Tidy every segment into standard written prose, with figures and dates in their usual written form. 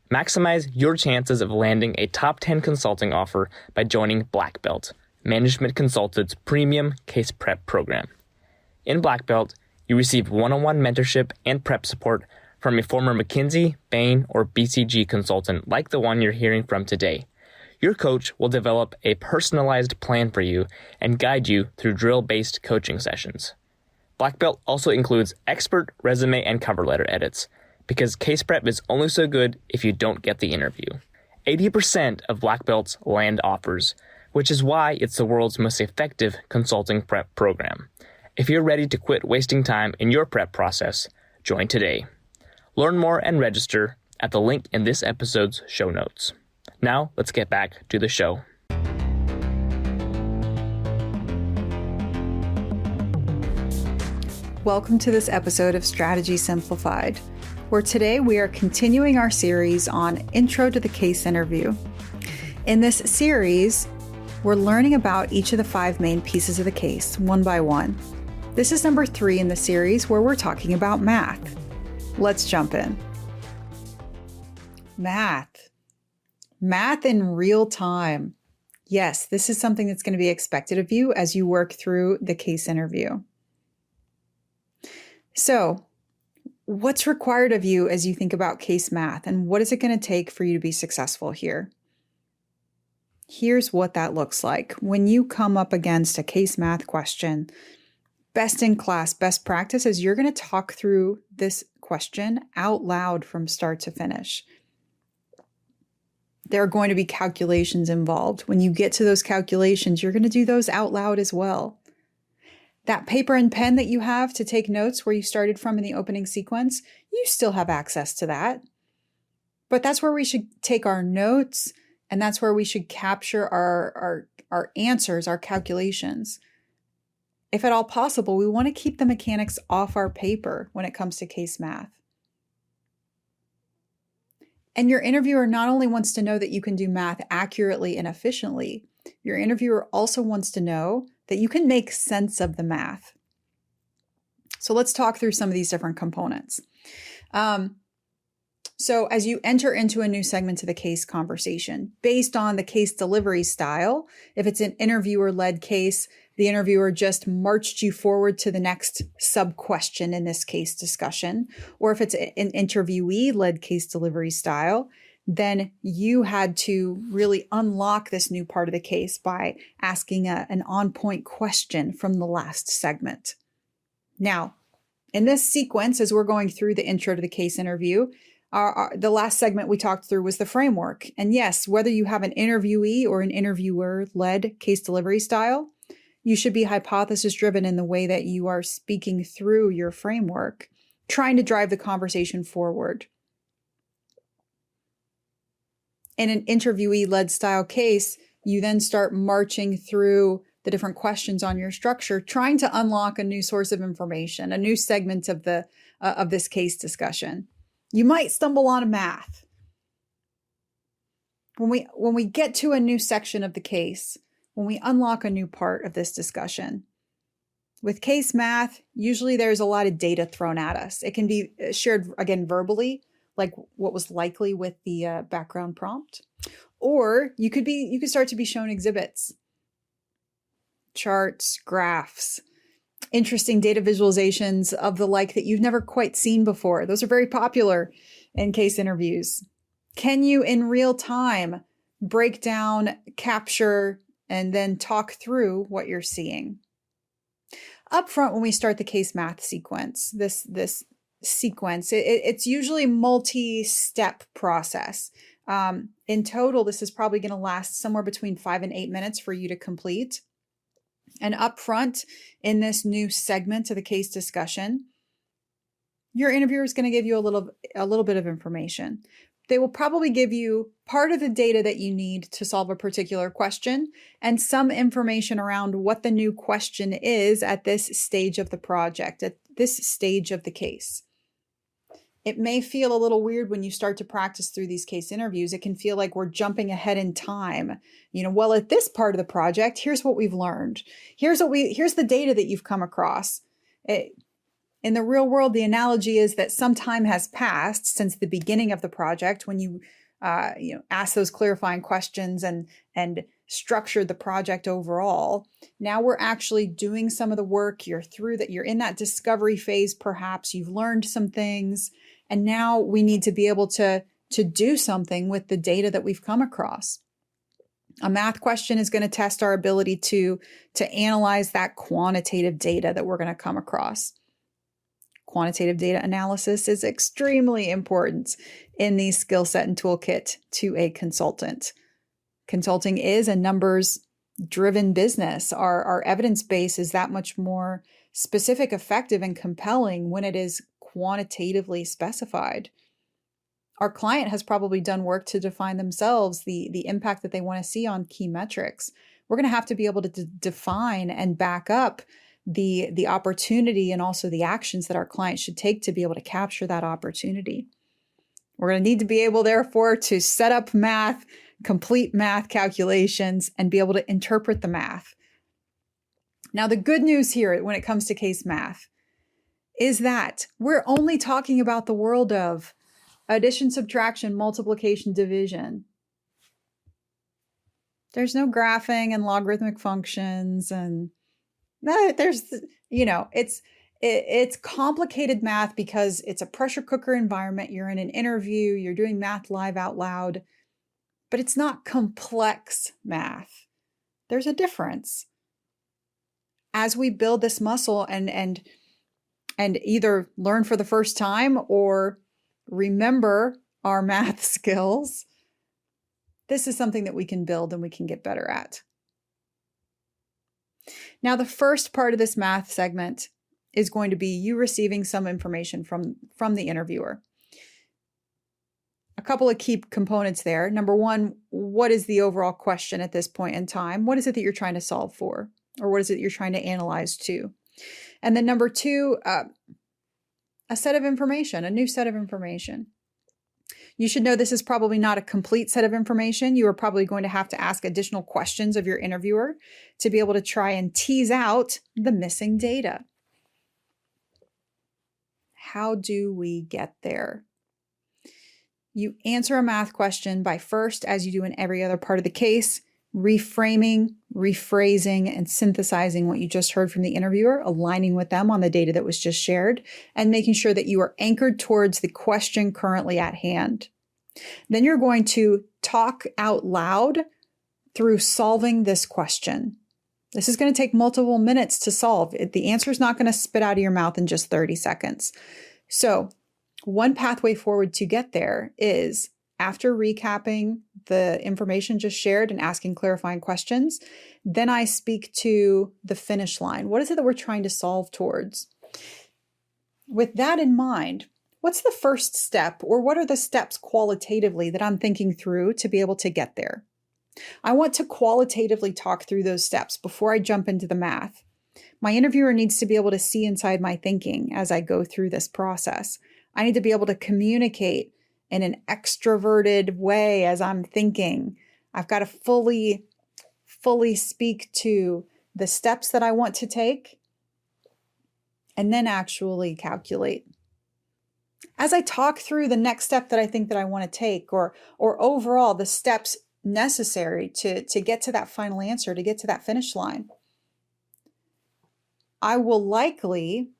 Maximize your chances of landing a top 10 consulting offer by joining Black Belt, Management Consultant's premium case prep program. In Black Belt, you receive one-on-one mentorship and prep support from a former McKinsey, Bain, or BCG consultant like the one you're hearing from today. Your coach will develop a personalized plan for you and guide you through drill-based coaching sessions. Black Belt also includes expert resume and cover letter edits, because case prep is only so good if you don't get the interview. 80% of Black Belts land offers, which is why it's the world's most effective consulting prep program. If you're ready to quit wasting time in your prep process, join today. Learn more and register at the link in this episode's show notes. Now, let's get back to the show. Welcome to this episode of Strategy Simplified, where today we are continuing our series on Intro to the Case Interview. In this series, we're learning about each of the 5 main pieces of the case, one by one. This is number 3 in the series where we're talking about math. Let's jump in. Math. Math in real time. Yes, this is something that's going to be expected of you as you work through the case interview. So, what's required of you as you think about case math, and what is it going to take for you to be successful here? Here's what that looks like. When you come up against a case math question, best in class, best practice is you're going to talk through this question out loud from start to finish. There are going to be calculations involved. When you get to those calculations, you're going to do those out loud as well. That paper and pen that you have to take notes where you started from in the opening sequence, you still have access to that. But that's where we should take our notes, and that's where we should capture our answers, our calculations. If at all possible, we want to keep the mechanics off our paper when it comes to case math. And your interviewer not only wants to know that you can do math accurately and efficiently, your interviewer also wants to know that you can make sense of the math. So let's talk through some of these different components. So as you enter into a new segment of the case conversation, based on the case delivery style, if it's an interviewer-led case, the interviewer just marched you forward to the next sub-question in this case discussion. Or if it's an interviewee-led case delivery style, then you had to really unlock this new part of the case by asking an on-point question from the last segment. Now, in this sequence, as we're going through the intro to the case interview, the last segment we talked through was the framework. And yes, whether you have an interviewee or an interviewer-led case delivery style, you should be hypothesis-driven in the way that you are speaking through your framework, trying to drive the conversation forward. In an interviewee-led style case, you then start marching through the different questions on your structure, trying to unlock a new source of information, a new segment of this case discussion. You might stumble on a math. When we get to a new section of the case, when we unlock a new part of this discussion, with case math, usually there's a lot of data thrown at us. It can be shared, again, verbally, like what was likely with the background prompt. Or you could start to be shown exhibits, charts, graphs, interesting data visualizations of the like that you've never quite seen before. Those are very popular in case interviews. Can you, in real time, break down, capture, and then talk through what you're seeing? Up front, when we start the case math sequence, this sequence, it's usually multi-step process. In total, this is probably going to last somewhere between 5 and 8 minutes for you to complete. And up front in this new segment of the case discussion, your interviewer is going to give you a little bit of information. They will probably give you part of the data that you need to solve a particular question and some information around what the new question is at this stage of the project, at this stage of the case. It may feel a little weird when you start to practice through these case interviews. It can feel like we're jumping ahead in time. Well, at this part of the project, here's what we've learned. Here's the data that you've come across. In the real world, the analogy is that some time has passed since the beginning of the project when you asked those clarifying questions and structured the project overall. Now we're actually doing some of the work. You're through that. You're in that discovery phase. Perhaps you've learned some things, and now we need to be able to do something with the data that we've come across. A math question is going to test our ability to analyze that quantitative data that we're going to come across. Quantitative data analysis is extremely important in the skill set and toolkit to a consultant. Consulting is a numbers-driven business. Our evidence base is that much more specific, effective, and compelling when it is quantitatively specified. Our client has probably done work to define themselves the impact that they want to see on key metrics. We're going to have to be able to define and back up the opportunity and also the actions that our client should take to be able to capture that opportunity. We're going to need to be able, therefore, to set up math, complete math calculations, and be able to interpret the math. Now, the good news here when it comes to case math is that we're only talking about the world of addition, subtraction, multiplication, division. There's no graphing and logarithmic functions, and it's complicated math because it's a pressure cooker environment. You're in an interview, you're doing math live out loud, but it's not complex math. There's a difference. As we build this muscle and either learn for the first time or remember our math skills, this is something that we can build and we can get better at. Now, the first part of this math segment is going to be you receiving some information from the interviewer. A couple of key components there. Number one, what is the overall question at this point in time? What is it that you're trying to solve for? Or what is it you're trying to analyze to? And then number two, a set of information, a new set of information. You should know this is probably not a complete set of information. You are probably going to have to ask additional questions of your interviewer to be able to try and tease out the missing data. How do we get there? You answer a math question by first, as you do in every other part of the case, reframing, rephrasing, and synthesizing what you just heard from the interviewer, aligning with them on the data that was just shared, and making sure that you are anchored towards the question currently at hand. Then you're going to talk out loud through solving this question. This is going to take multiple minutes to solve. The answer is not going to spit out of your mouth in just 30 seconds. So one pathway forward to get there is, after recapping the information just shared and asking clarifying questions, then I speak to the finish line. What is it that we're trying to solve towards? With that in mind, what's the first step, or what are the steps qualitatively that I'm thinking through to be able to get there? I want to qualitatively talk through those steps before I jump into the math. My interviewer needs to be able to see inside my thinking as I go through this process. I need to be able to communicate in an extroverted way as I'm thinking. I've got to fully speak to the steps that I want to take and then actually calculate. As I talk through the next step that I think that I want to take, or overall the steps necessary to get to that final answer, to get to that finish line, I will likely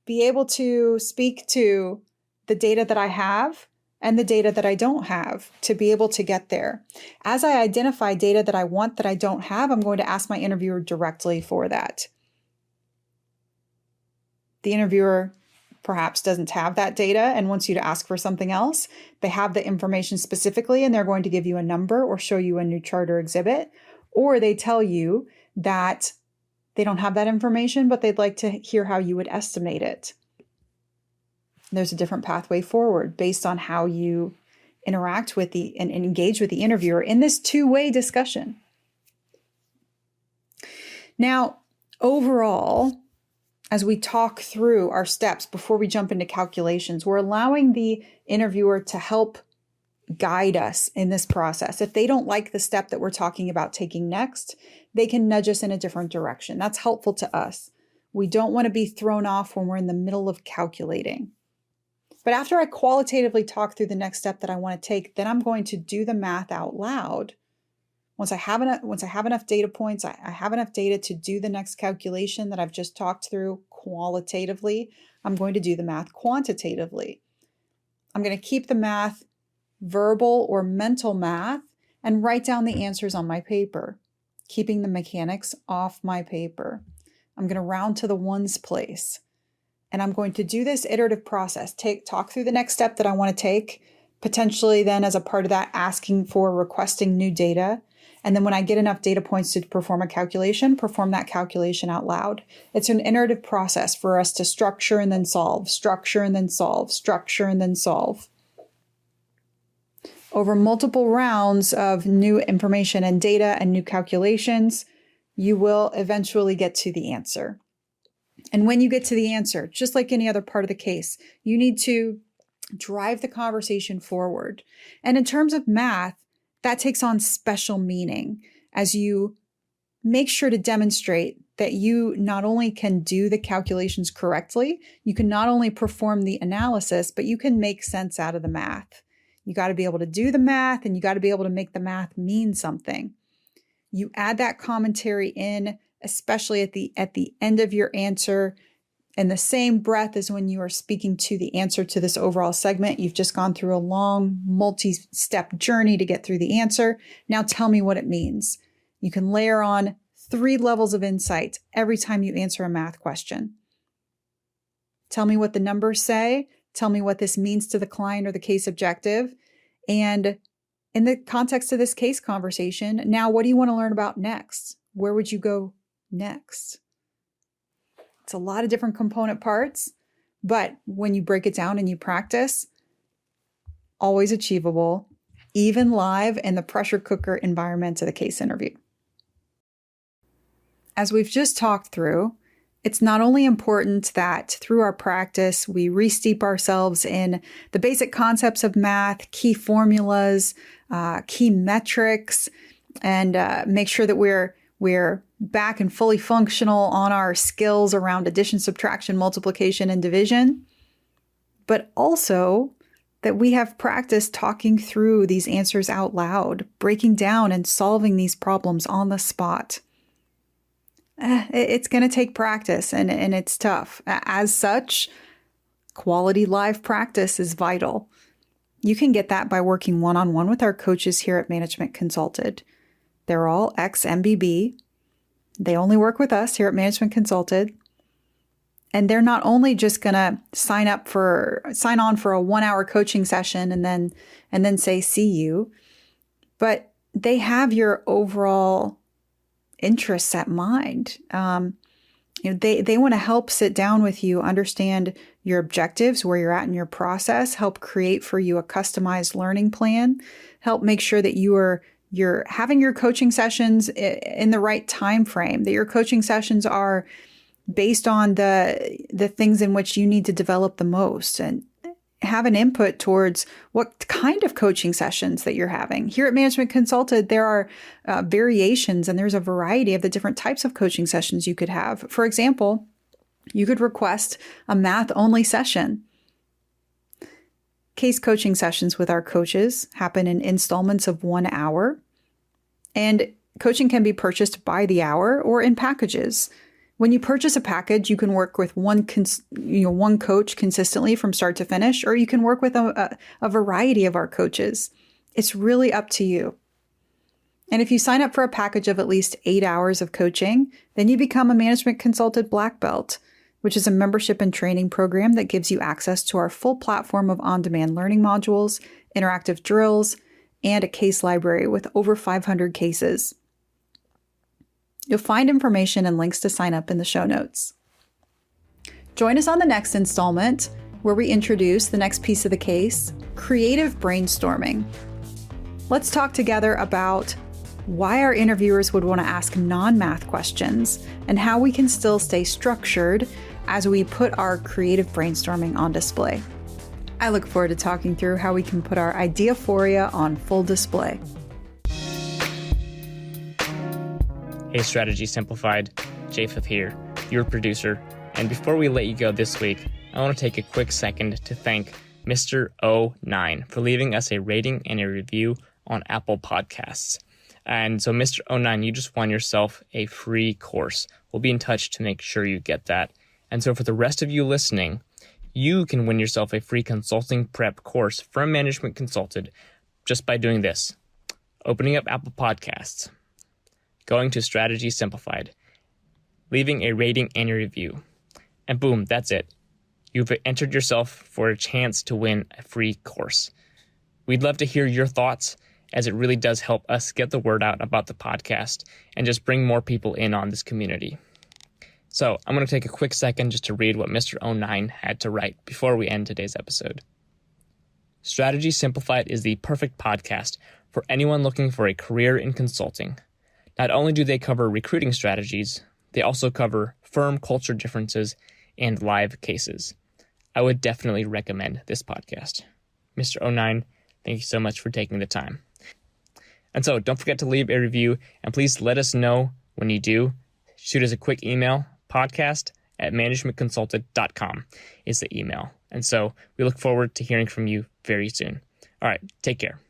be able to speak to the data that I have and the data that I don't have to be able to get there. As I identify data that I want that I don't have, I'm going to ask my interviewer directly for that. The interviewer perhaps doesn't have that data and wants you to ask for something else. They have the information specifically and they're going to give you a number or show you a new chart or exhibit, or they tell you that they don't have that information, but they'd like to hear how you would estimate it. There's a different pathway forward based on how you interact with and engage with the interviewer in this two-way discussion. Now, overall, as we talk through our steps before we jump into calculations, we're allowing the interviewer to help guide us in this process. If they don't like the step that we're talking about taking next, they can nudge us in a different direction. That's helpful to us. We don't want to be thrown off when we're in the middle of calculating. But after I qualitatively talk through the next step that I want to take, then I'm going to do the math out loud. Once I have enough data points, I have enough data to do the next calculation that I've just talked through qualitatively, I'm going to do the math quantitatively. I'm going to keep the math verbal or mental math and write down the answers on my paper, keeping the mechanics off my paper. I'm going to round to the ones place. And I'm going to do this iterative process, talk through the next step that I want to take, potentially then as a part of that requesting new data. And then when I get enough data points to perform a calculation, perform that calculation out loud. It's an iterative process for us to structure and then solve, structure and then solve, structure and then solve. Over multiple rounds of new information and data and new calculations, you will eventually get to the answer. And when you get to the answer, just like any other part of the case, you need to drive the conversation forward. And in terms of math, that takes on special meaning as you make sure to demonstrate that you not only can do the calculations correctly, you can not only perform the analysis, but you can make sense out of the math. You got to be able to do the math and you got to be able to make the math mean something. You add that commentary in, especially at the end of your answer, in the same breath as when you are speaking to the answer to this overall segment. You've just gone through a long multi-step journey to get through the answer. Now tell me what it means. You can layer on 3 levels of insight every time you answer a math question. Tell me what the numbers say. Tell me what this means to the client or the case objective. And in the context of this case conversation, now what do you want to learn about next? Where would you go next? It's a lot of different component parts, but when you break it down and you practice, always achievable, even live in the pressure cooker environment of the case interview. As we've just talked through, it's not only important that through our practice, we re-steep ourselves in the basic concepts of math, key formulas, key metrics, and make sure that we're back and fully functional on our skills around addition, subtraction, multiplication, and division, but also that we have practice talking through these answers out loud, breaking down and solving these problems on the spot. It's going to take practice and it's tough. As such, quality live practice is vital. You can get that by working one-on-one with our coaches here at Management Consulted. They're all ex-MBB. They only work with us here at Management Consulted. And they're not only just going to sign on for a 1-hour coaching session and then say, see you, but they have your overall interests at mind. They want to help sit down with you, understand your objectives, where you're at in your process, help create for you a customized learning plan, help make sure that you're having your coaching sessions in the right time frame, that your coaching sessions are based on the things in which you need to develop the most, and have an input towards what kind of coaching sessions that you're having. Here at Management Consulted, there are variations and there's a variety of the different types of coaching sessions you could have. For example, you could request a math-only session. Case coaching sessions with our coaches happen in installments of 1 hour, and coaching can be purchased by the hour or in packages. When you purchase a package, you can work with one coach consistently from start to finish, or you can work with a variety of our coaches. It's really up to you. And if you sign up for a package of at least 8 hours of coaching, then you become a Management Consulted Black Belt, which is a membership and training program that gives you access to our full platform of on-demand learning modules, interactive drills, and a case library with over 500 cases. You'll find information and links to sign up in the show notes. Join us on the next installment, where we introduce the next piece of the case, creative brainstorming. Let's talk together about why our interviewers would want to ask non-math questions and how we can still stay structured as we put our creative brainstorming on display. I look forward to talking through how we can put our ideaphoria on full display. Hey, Strategy Simplified, Japheth here. your producer. And before we let you go this week, I want to take a quick second to thank Mr. 09 for leaving us a rating and a review on Apple Podcasts. And so, Mr. 09, you just won yourself a free course. We'll be in touch to make sure you get that. And so for the rest of you listening, you can win yourself a free consulting prep course from Management Consulted just by doing this: opening up Apple Podcasts, going to Strategy Simplified, leaving a rating and a review, and boom, that's it. You've entered yourself for a chance to win a free course. We'd love to hear your thoughts, as it really does help us get the word out about the podcast and just bring more people in on this community. So I'm going to take a quick second just to read what Mr. 09 had to write before we end today's episode. Strategy Simplified is the perfect podcast for anyone looking for a career in consulting. Not only do they cover recruiting strategies, they also cover firm culture differences and live cases. I would definitely recommend this podcast. Mr. 09, thank you so much for taking the time. And so don't forget to leave a review, and please let us know when you do. Shoot us a quick email, podcast@managementconsulted.com is the email. And so we look forward to hearing from you very soon. All right, take care.